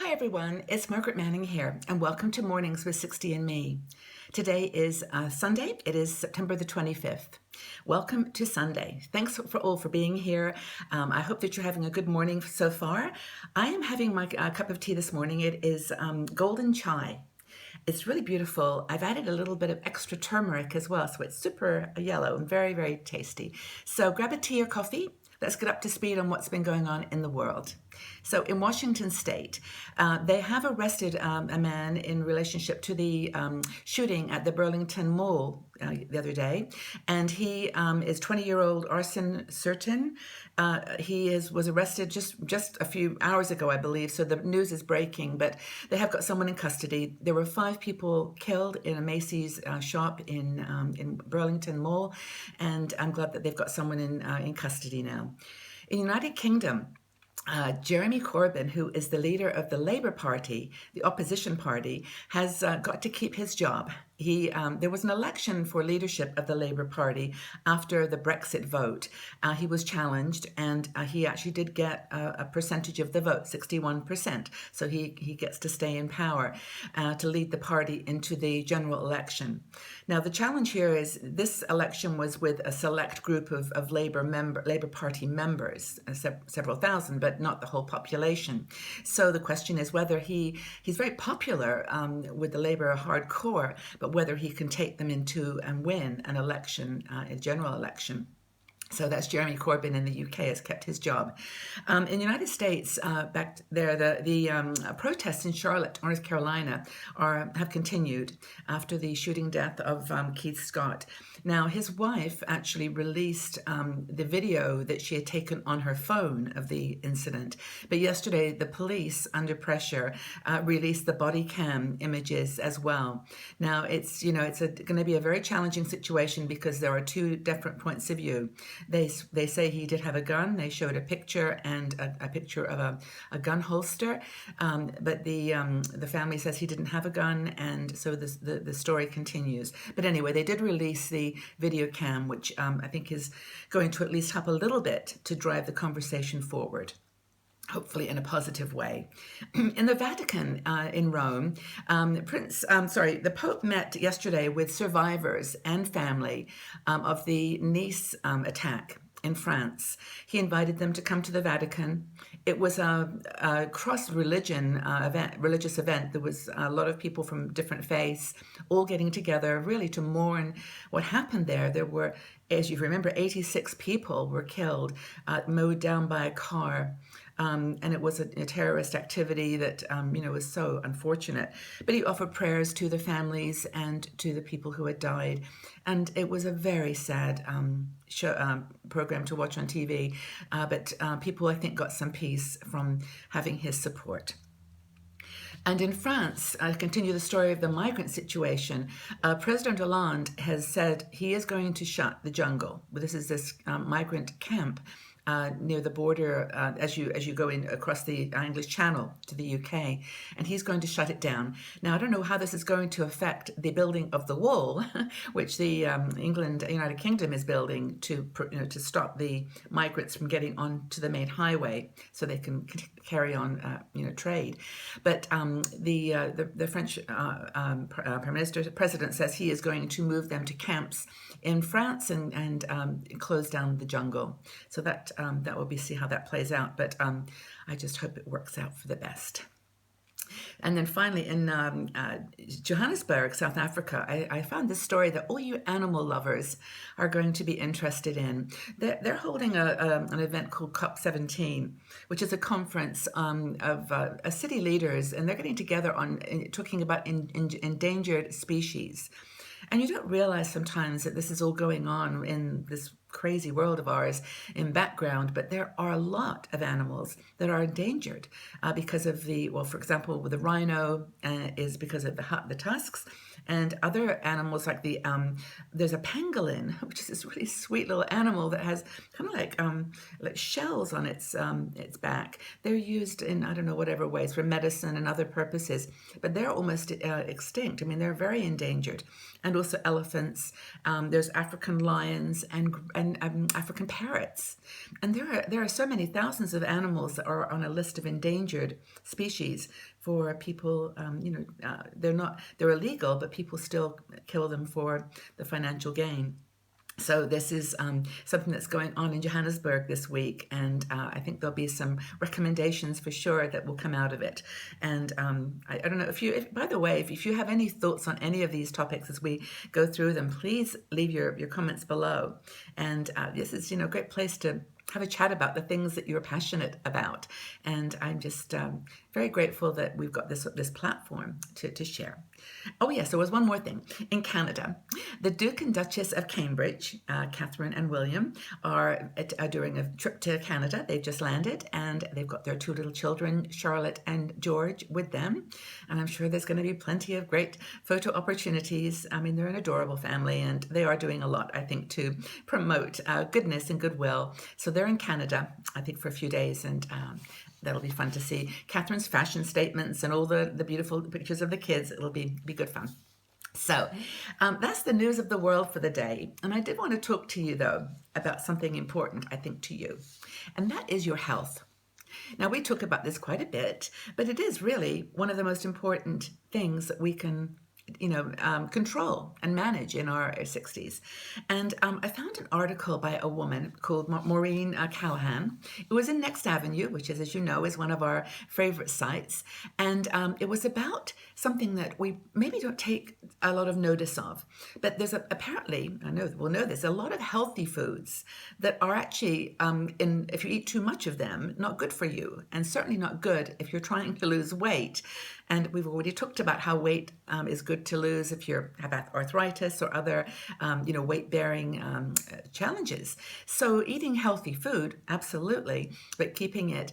Hi everyone, it's Margaret Manning here, and welcome to Mornings with 60 and Me. Today is Sunday. It is September the 25th. Welcome to Sunday. Thanks for all for being here. I hope that you're having a good morning so far. I am having my cup of tea this morning. It is golden chai. It's really beautiful. I've added a little bit of extra turmeric as well, so it's super yellow and very, very tasty. So grab a tea or coffee. Let's get up to speed on what's been going on in the world. So in Washington State, they have arrested a man in relationship to the shooting at the Burlington Mall the other day, and he is 20-year-old Arson Certain. He was arrested just a few hours ago, I believe, so the news is breaking, but they have got someone in custody. There were 5 people killed in a Macy's shop in Burlington Mall, and I'm glad that they've got someone in custody now. In the United Kingdom, Jeremy Corbyn, who is the leader of the Labour Party, the opposition party, has got to keep his job. There was an election for leadership of the Labour Party after the Brexit vote. He was challenged, and he actually did get a percentage of the vote, 61%. So he gets to stay in power to lead the party into the general election. Now, the challenge here is this election was with a select group of Labour Party members, several thousand, but not the whole population. So the question is whether he's very popular with the Labour hardcore, but whether he can take them into and win an election, a general election. So that's Jeremy Corbyn in the UK has kept his job. In the United States, back there, the protests in Charlotte, North Carolina, have continued after the shooting death of Keith Scott. Now, his wife actually released the video that she had taken on her phone of the incident. But yesterday, the police, under pressure, released the body cam images as well. Now, it's going to be a very challenging situation because there are 2 different points of view. They say he did have a gun. They showed a picture and a picture of a gun holster, but the family says he didn't have a gun, and so the story continues. But anyway, they did release the video cam, which I think is going to at least help a little bit to drive the conversation forward, hopefully in a positive way. In the Vatican in Rome, the Pope met yesterday with survivors and family of the Nice attack in France. He invited them to come to the Vatican. It was a cross-religion religious event. There was a lot of people from different faiths all getting together really to mourn what happened there. There were, as you remember, 86 people were killed, mowed down by a car. And it was a terrorist activity that, was so unfortunate. But he offered prayers to the families and to the people who had died. And it was a very sad program to watch on TV. But people, I think, got some peace from having his support. And in France, I continue the story of the migrant situation. President Hollande has said he is going to shut the jungle. This is this migrant camp near the border as you go in across the English Channel to the UK, and he's going to shut it down. Now, I don't know how this is going to affect the building of the wall, which the United Kingdom is building to stop the migrants from getting onto the main highway, so they can carry on trade. But the French president says he is going to move them to camps in France and close down the jungle. So that will see how that plays out. But I just hope it works out for the best. And then finally, in Johannesburg, South Africa, I found this story that all you animal lovers are going to be interested in. They're holding an event called COP17, which is a conference of city leaders, and they're getting together on talking about endangered species. And you don't realize sometimes that this is all going on in this crazy world of ours in background, but there are a lot of animals that are endangered because of for example, the rhino is because of the tusks, and other animals like there's a pangolin, which is this really sweet little animal that has kind of like shells on its back. They're used in, I don't know, whatever ways for medicine and other purposes, but they're almost extinct. I mean, they're very endangered. And also elephants. There's African lions and and African parrots. And there are so many thousands of animals that are on a list of endangered species for people. They're illegal, but people still kill them for the financial gain. So this is something that's going on in Johannesburg this week, and I think there'll be some recommendations for sure that will come out of it. And I don't know by the way, if you have any thoughts on any of these topics as we go through them, please leave your comments below. And this is, a great place to have a chat about the things that you're passionate about. And I'm just very grateful that we've got this platform to share. Oh yes, there was one more thing. In Canada, the Duke and Duchess of Cambridge, Catherine and William, are doing a trip to Canada. They've just landed, and they've got their two little children, Charlotte and George, with them. And I'm sure there's going to be plenty of great photo opportunities. I mean, they're an adorable family, and they are doing a lot, I think, to promote goodness and goodwill. So they're in Canada, I think, for a few days, and that'll be fun to see Catherine's fashion statements and all the beautiful pictures of the kids. It'll be good fun. So that's the news of the world for the day. And I did want to talk to you, though, about something important, I think, to you. And that is your health. Now, we talk about this quite a bit, but it is really one of the most important things that we can control and manage in our 60s. And I found an article by a woman called Maureen Callahan. It was in Next Avenue, which is, as you know, is one of our favorite sites. And it was about something that we maybe don't take a lot of notice of. But there's apparently, we'll know this, a lot of healthy foods that are actually, if you eat too much of them, not good for you. And certainly not good if you're trying to lose weight. And we've already talked about how weight is good to lose if you have arthritis or other, weight-bearing challenges. So eating healthy food, absolutely, but keeping it,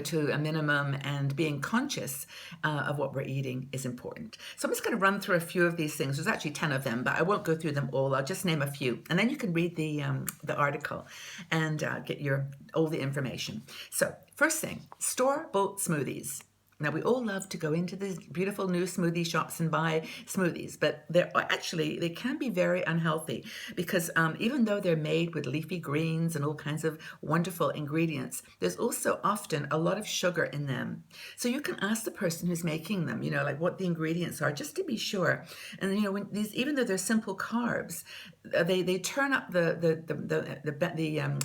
to a minimum and being conscious of what we're eating is important. So I'm just going to run through a few of these things. There's actually 10 of them, but I won't go through them all. I'll just name a few, and then you can read the article and get all the information. So first thing, store-bought smoothies. Now, we all love to go into these beautiful new smoothie shops and buy smoothies, but they can be very unhealthy because even though they're made with leafy greens and all kinds of wonderful ingredients, there's also often a lot of sugar in them. So you can ask the person who's making them, what the ingredients are, just to be sure. And even though they're simple carbs, they turn up the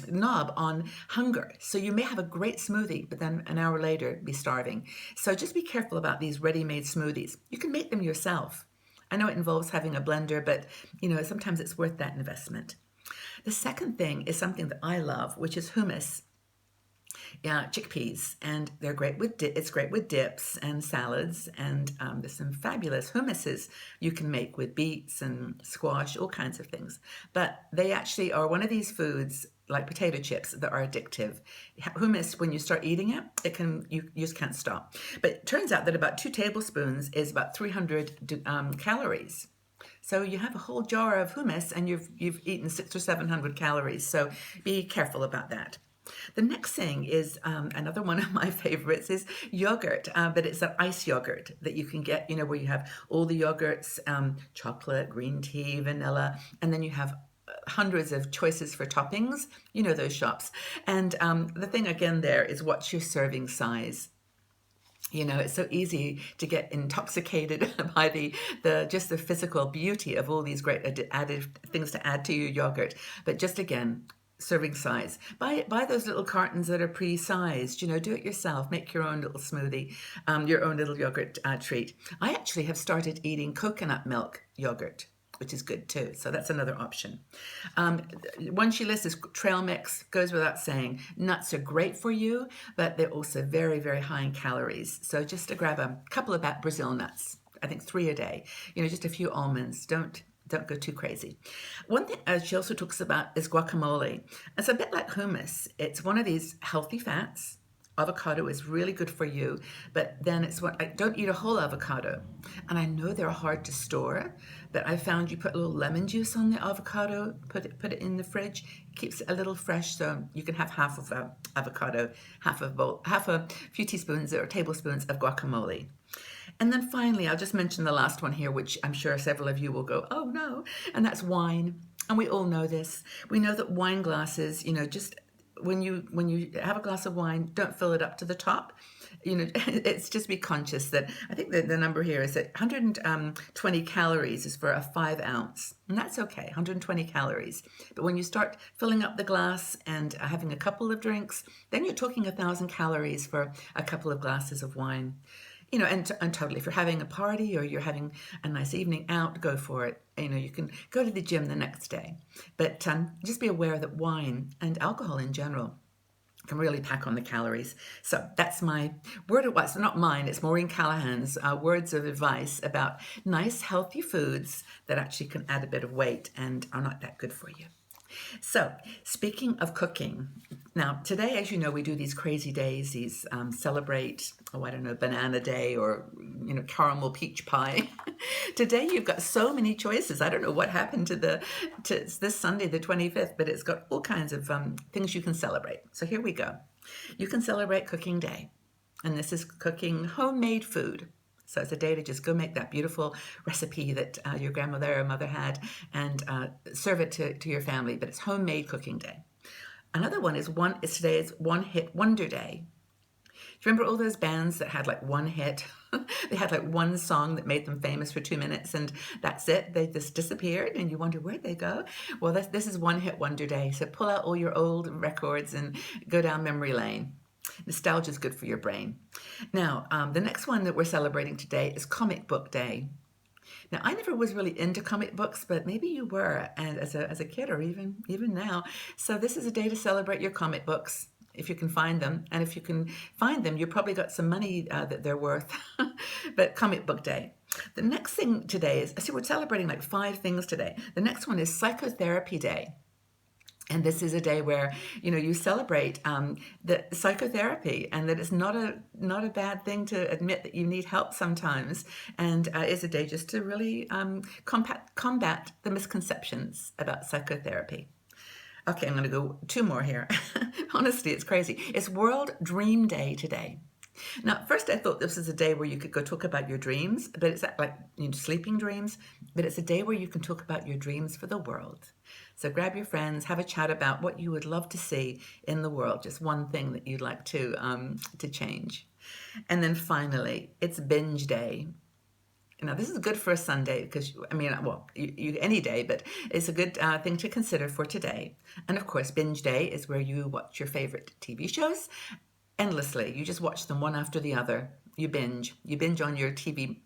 knob on hunger. So you may have a great smoothie, but then an hour later be starving. So just be careful about these ready-made smoothies. You can make them yourself. I know it involves having a blender, but sometimes it's worth that investment. The second thing is something that I love, which is hummus. Yeah, chickpeas, and they're great with it's great with dips and salads, and there's some fabulous hummuses you can make with beets and squash, all kinds of things. But they actually are one of these foods like potato chips that are addictive. Hummus, when you start eating it, you just can't stop. But it turns out that about 2 tablespoons is about 300 calories. So you have a whole jar of hummus, and you've eaten 600 or 700 calories. So be careful about that. The next thing is another one of my favorites is yogurt, but it's an ice yogurt that you can get, where you have all the yogurts, chocolate, green tea, vanilla, and then you have hundreds of choices for toppings, those shops. And the thing again there is, what's your serving size? It's so easy to get intoxicated by just the physical beauty of all these great added things to add to your yogurt. But just again, serving size. Buy those little cartons that are pre-sized. Do it yourself. Make your own little smoothie, your own little yogurt treat. I actually have started eating coconut milk yogurt, which is good too. So that's another option. One she lists is trail mix. Goes without saying. Nuts are great for you, but they're also very, very high in calories. So just to grab a couple of Brazil nuts. I think 3 a day. Just a few almonds. Don't go too crazy. One thing she also talks about is guacamole. It's a bit like hummus. It's one of these healthy fats. Avocado is really good for you, but then don't eat a whole avocado. And I know they're hard to store, but I found you put a little lemon juice on the avocado, put it in the fridge, keeps it a little fresh, so you can have half of an avocado, half a few teaspoons or tablespoons of guacamole. And then finally, I'll just mention the last one here, which I'm sure several of you will go, oh no, and that's wine. And we all know this. We know that wine glasses, just when you have a glass of wine, don't fill it up to the top. It's just be conscious that I think that the number here is that 120 calories is for a 5 ounce, and that's okay, 120 calories. But when you start filling up the glass and having a couple of drinks, then you're talking 1,000 calories for a couple of glasses of wine. And totally, if you're having a party or you're having a nice evening out, go for it. You can go to the gym the next day. But just be aware that wine and alcohol in general can really pack on the calories. So that's my word of advice. Not mine, it's Maureen Callahan's words of advice about nice, healthy foods that actually can add a bit of weight and are not that good for you. So, speaking of cooking, now today, as you know, we do these crazy days, these celebrate, banana day or, caramel peach pie. Today, you've got so many choices. I don't know what happened to this Sunday, the 25th, but it's got all kinds of things you can celebrate. So here we go. You can celebrate Cooking Day, and this is cooking homemade food. So it's a day to just go make that beautiful recipe that your grandmother or mother had and serve it to your family. But it's homemade cooking day. Another one is today is One Hit Wonder Day. Do you remember all those bands that had like one hit? They had like one song that made them famous for 2 minutes and that's it. They just disappeared and you wonder where'd they go? Well, this is One Hit Wonder Day. So pull out all your old records and go down memory lane. Nostalgia is good for your brain. Now, the next one that we're celebrating today is Comic Book Day. Now, I never was really into comic books, but maybe you were, and as a kid or even now. So this is a day to celebrate your comic books, if you can find them. And if you can find them, you probably got some money that they're worth. But Comic Book Day. The next thing today is, we're celebrating like 5 things today. The next one is Psychotherapy Day. And this is a day where, you celebrate the psychotherapy and that it's not a bad thing to admit that you need help sometimes. And it's a day just to really combat the misconceptions about psychotherapy. Okay, I'm going to go 2 more here. Honestly, it's crazy. It's World Dream Day today. Now, at first I thought this was a day where you could go talk about your dreams, but it's like sleeping dreams, but it's a day where you can talk about your dreams for the world. So grab your friends, have a chat about what you would love to see in the world, just one thing that you'd like to change. And then finally, it's Binge Day. Now, this is good for a Sunday because, any day, but it's a good thing to consider for today. And of course, Binge Day is where you watch your favorite TV shows endlessly. You just watch them one after the other. You binge on your TV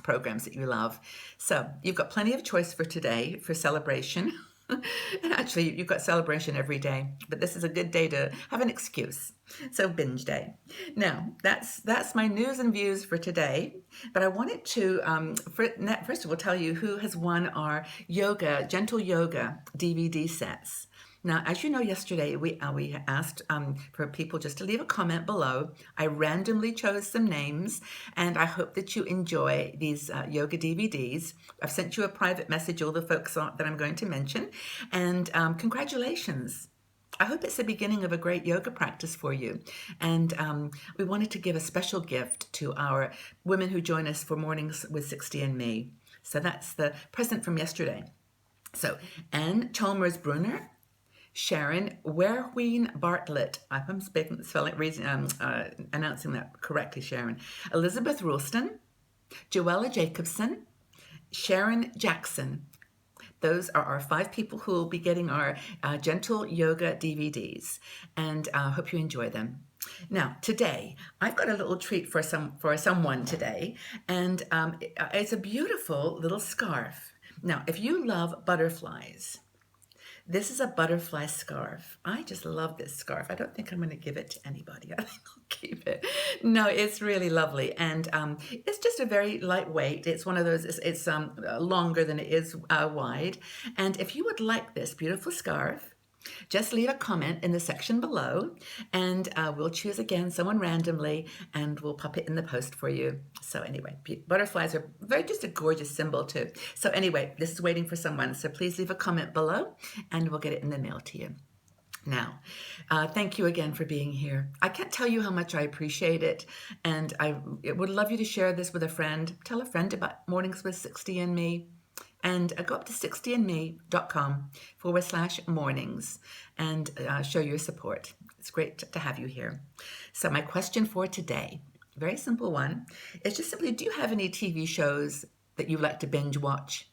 programs that you love. So you've got plenty of choice for today for celebration. And actually, you've got celebration every day, but this is a good day to have an excuse. So Binge Day. Now, that's my news and views for today. But I wanted to, first of all, tell you who has won our gentle yoga DVD sets. Now, as you know, yesterday we asked for people just to leave a comment below. I randomly chose some names, and I hope that you enjoy these yoga DVDs. I've sent you a private message, all the folks that I'm going to mention, and congratulations. I hope it's the beginning of a great yoga practice for you. And we wanted to give a special gift to our women who join us for Mornings with 60 and Me. So that's the present from yesterday. So Anne Chalmers-Brunner, Sharon Werween Bartlett, I'm announcing that correctly, Sharon. Elizabeth Rulston, Joella Jacobson, Sharon Jackson. Those are our 5 people who will be getting our gentle yoga DVDs, and I hope you enjoy them. Now, today, I've got a little treat for someone today, and it's a beautiful little scarf. Now, if you love butterflies, this is a butterfly scarf. I just love this scarf. I don't think I'm going to give it to anybody. I think I'll keep it. No, it's really lovely. And it's just a very lightweight. It's one of those, it's longer than it is wide. And if you would like this beautiful scarf, just leave a comment in the section below, and we'll choose again someone randomly, and we'll pop it in the post for you. So anyway, butterflies are just a gorgeous symbol too. So anyway, this is waiting for someone. So please leave a comment below, and we'll get it in the mail to you. Now, thank you again for being here. I can't tell you how much I appreciate it, and I would love you to share this with a friend. Tell a friend about Mornings with 60 and Me. And go up to 60andme.com/mornings and show your support. It's great to have you here. So my question for today, very simple one, is just simply, do you have any TV shows that you like to binge watch?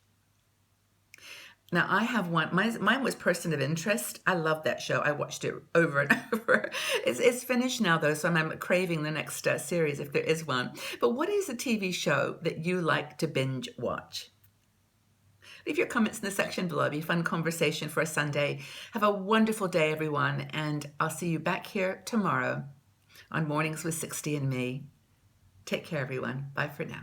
Now, I have one. Mine was Person of Interest. I love that show. I watched it over and over. It's finished now, though, so I'm craving the next series if there is one. But what is a TV show that you like to binge watch? Leave your comments in the section below. It'll be a fun conversation for a Sunday. Have a wonderful day, everyone, and I'll see you back here tomorrow on Mornings with 60 and Me. Take care, everyone. Bye for now.